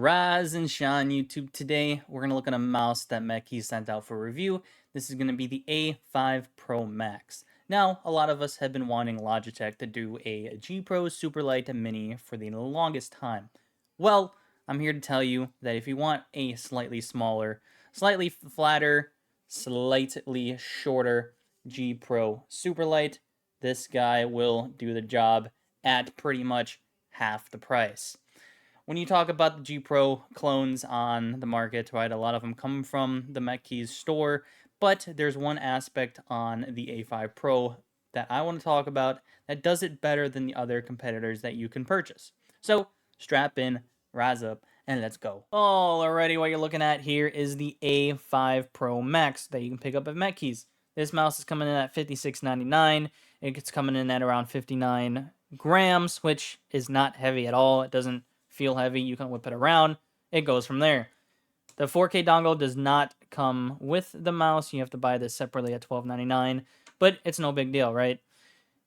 Rise and Shine YouTube. Today, we're going to look at a mouse that MCHOSE sent out for review. This is going to be the A5 Pro Max. Now, a lot of us have been wanting Logitech to do a G Pro Superlight Mini for the longest time. Well, I'm here to tell you that if you want a slightly smaller, slightly flatter, slightly shorter G Pro Superlight, this guy will do the job at pretty much half the price. When you talk about the G Pro clones on the market, right, a lot of them come from the MCHOSE store, but there's one aspect on the A5 Pro that I want to talk about that does it better than the other competitors that you can purchase. So strap in, rise up, and let's go. Alrighty, what you're looking at here is the A5 Pro Max that you can pick up at MCHOSE. This mouse is coming in at $56.99. It's coming in at around 59 grams, which is not heavy at all. It doesn't feel heavy. You can whip it around. It goes from there. The 4K dongle does not come with the mouse. You have to buy this separately at $12.99, but it's no big deal, right?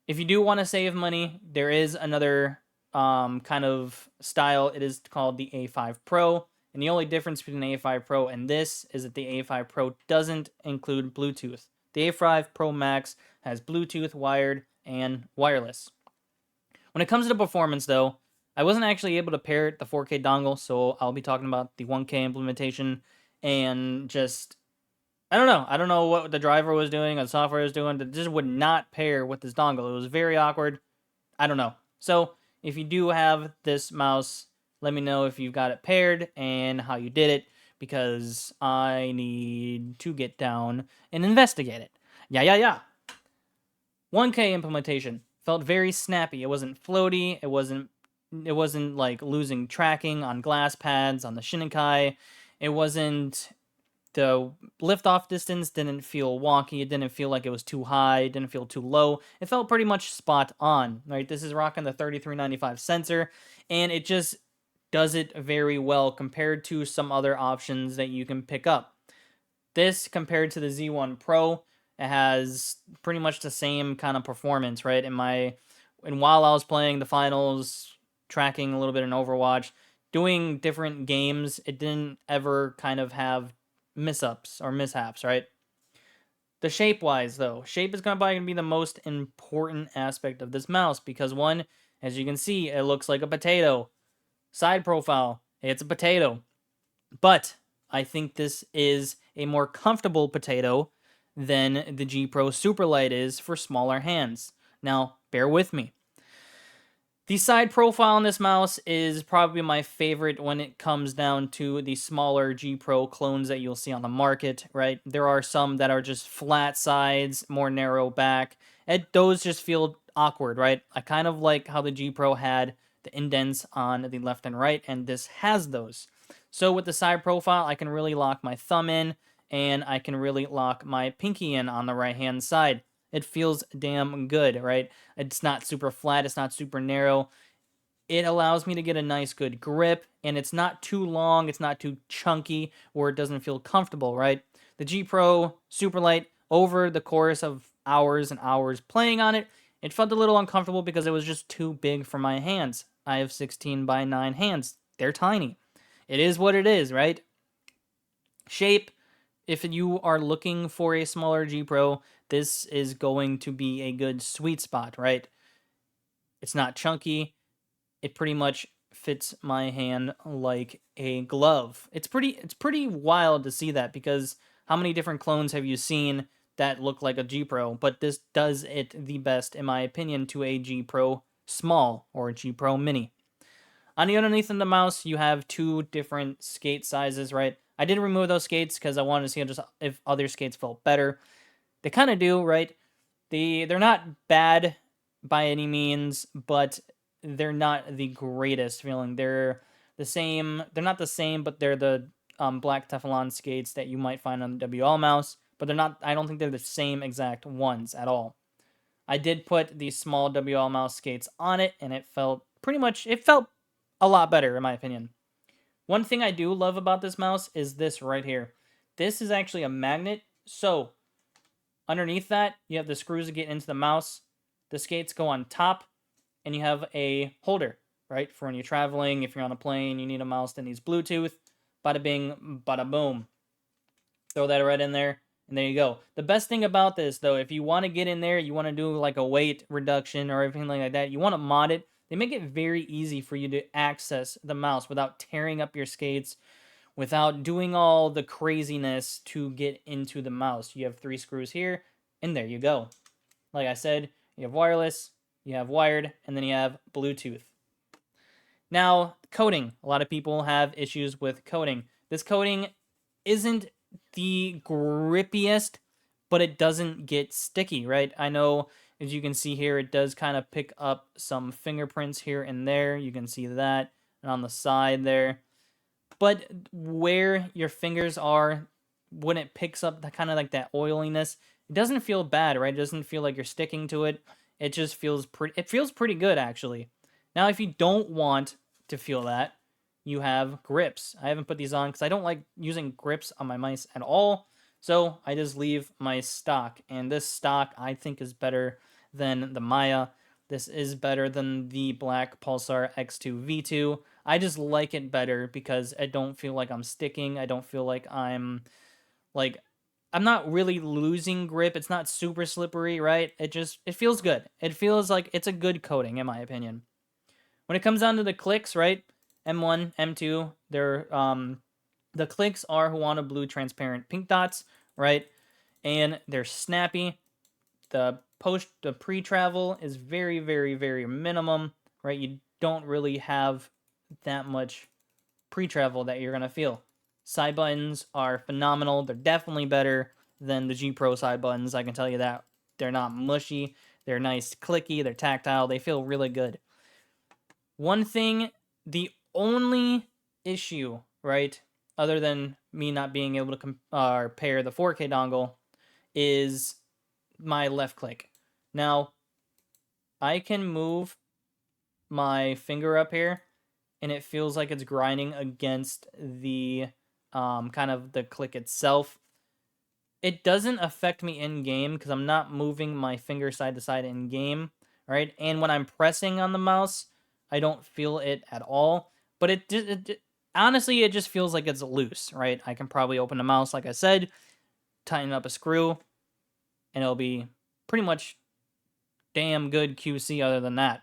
If you do want to save money, there is another kind of style. It is called the A5 Pro, and the only difference between the A5 Pro and this is that the A5 Pro doesn't include Bluetooth. The A5 Pro Max has Bluetooth, wired, and wireless. When it comes to performance, though, I wasn't actually able to pair the 4K dongle, so I'll be talking about the 1K implementation and just, I don't know. I don't know what the driver was doing or the software was doing. It just would not pair with this dongle. It was very awkward. I don't know. So if you do have this mouse, let me know if you've got it paired and how you did it, because I need to get down and investigate it. Yeah. 1K implementation felt very snappy. It wasn't floaty. It wasn't like losing tracking on glass pads on the Shinnekai. It wasn't, the liftoff distance didn't feel wonky. It didn't feel like it was too high. It didn't feel too low. It felt pretty much spot on, right? This is rocking the 3395 sensor, and it just does it very well compared to some other options that you can pick up. This compared to the Z1 Pro, it has pretty much the same kind of performance, right? And while I was playing the finals, tracking a little bit in Overwatch, doing different games, it didn't ever kind of have mishaps, right? The shape-wise, though, shape is probably going to be the most important aspect of this mouse because, one, as you can see, it looks like a potato. Side profile, it's a potato. But I think this is a more comfortable potato than the G Pro Superlight is for smaller hands. Now, bear with me. The side profile on this mouse is probably my favorite when it comes down to the smaller G Pro clones that you'll see on the market, right? There are some that are just flat sides, more narrow back, and those just feel awkward, right? I kind of like how the G Pro had the indents on the left and right, and this has those. So with the side profile, I can really lock my thumb in, and I can really lock my pinky in on the right-hand side. It feels damn good, right? It's not super flat. It's not super narrow. It allows me to get a nice, good grip, and it's not too long. It's not too chunky where it doesn't feel comfortable, right? The G Pro Superlight, over the course of hours and hours playing on it, it felt a little uncomfortable because it was just too big for my hands. I have 16:9 hands. They're tiny. It is what it is, right? Shape, if you are looking for a smaller G Pro, this is going to be a good sweet spot, right? It's not chunky. It pretty much fits my hand like a glove. It's pretty wild to see that, because how many different clones have you seen that look like a G Pro? But this does it the best, in my opinion, to a G Pro Small or a G Pro Mini. On the underneath of the mouse, you have two different skate sizes, right? I did remove those skates because I wanted to see if other skates felt better. They kind of do, right? They're not bad by any means, but they're not the greatest feeling. They're the same. They're not the same, but they're the black Teflon skates that you might find on the WL mouse. But they're not. I don't think they're the same exact ones at all. I did put these small WL mouse skates on it, and it felt a lot better, in my opinion. One thing I do love about this mouse is this right here. This is actually a magnet, so underneath that, you have the screws to get into the mouse. The skates go on top, and you have a holder. right? For when you're traveling, if you're on a plane, you need a mouse that needs Bluetooth. Bada bing, bada boom. Throw that right in there, and there you go. The best thing about this, though, if you want to get in there, you want to do like a weight reduction or everything like that, you want to mod it. They make it very easy for you to access the mouse without tearing up your skates, without doing all the craziness to get into the mouse. You have 3 screws here, and there you go. Like I said, you have wireless, you have wired, and then you have Bluetooth. Now, coating. A lot of people have issues with coating. This coating isn't the grippiest, but it doesn't get sticky, right? I know, as you can see here, it does kind of pick up some fingerprints here and there. You can see that, and on the side there. But where your fingers are, when it picks up the kind of like that oiliness, it doesn't feel bad, right? It doesn't feel like you're sticking to it. It just feels pretty. It feels pretty good, actually. Now, if you don't want to feel that, you have grips. I haven't put these on because I don't like using grips on my mice at all. So I just leave my stock. And this stock, I think, is better than the Maya. This is better than the Black Pulsar X2 V2. I just like it better because I don't feel like I'm sticking. I don't feel like I'm not really losing grip. It's not super slippery, right? It feels good. It feels like it's a good coating, in my opinion. When it comes down to the clicks, right? M1, M2, they're the clicks are Huana Blue transparent pink dots, right? And they're snappy. The pre-travel is very, very, very minimum, right? You don't really have that much pre-travel that you're gonna feel. Side buttons are phenomenal. They're definitely better than the G Pro side buttons. I can tell you that. They're not mushy. They're nice, clicky. They're tactile. They feel really good. One thing, the only issue, right, other than me not being able to pair the 4K dongle, is my left click. Now, I can move my finger up here, and it feels like it's grinding against the kind of the click itself. It doesn't affect me in game because I'm not moving my finger side to side in game, right? And when I'm pressing on the mouse, I don't feel it at all. But honestly, it just feels like it's loose, right? I can probably open the mouse, like I said, tighten up a screw, and it'll be pretty much damn good QC other than that.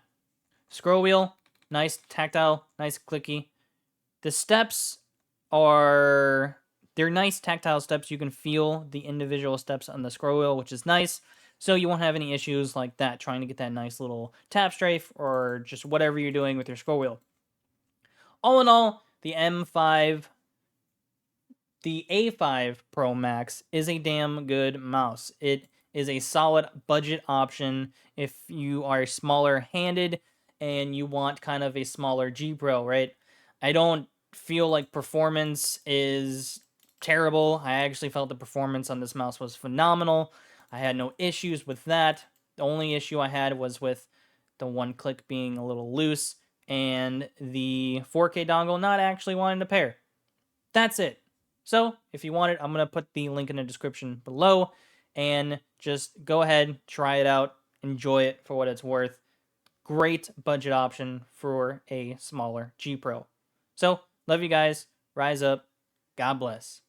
Scroll wheel, nice tactile, nice clicky. The steps they're nice tactile steps. You can feel the individual steps on the scroll wheel, which is nice. So you won't have any issues like that trying to get that nice little tap strafe or just whatever you're doing with your scroll wheel. All in all, the A5 Pro Max is a damn good mouse. It is a solid budget option if you are smaller handed and you want kind of a smaller G Pro, right? I don't feel like performance is terrible. I actually felt the performance on this mouse was phenomenal. I had no issues with that. The only issue I had was with the one click being a little loose and the 4K dongle not actually wanting to pair. That's it. So if you want it, I'm going to put the link in the description below and just go ahead, try it out, enjoy it for what it's worth. Great budget option for a smaller G Pro. So, love you guys. Rise up. God bless.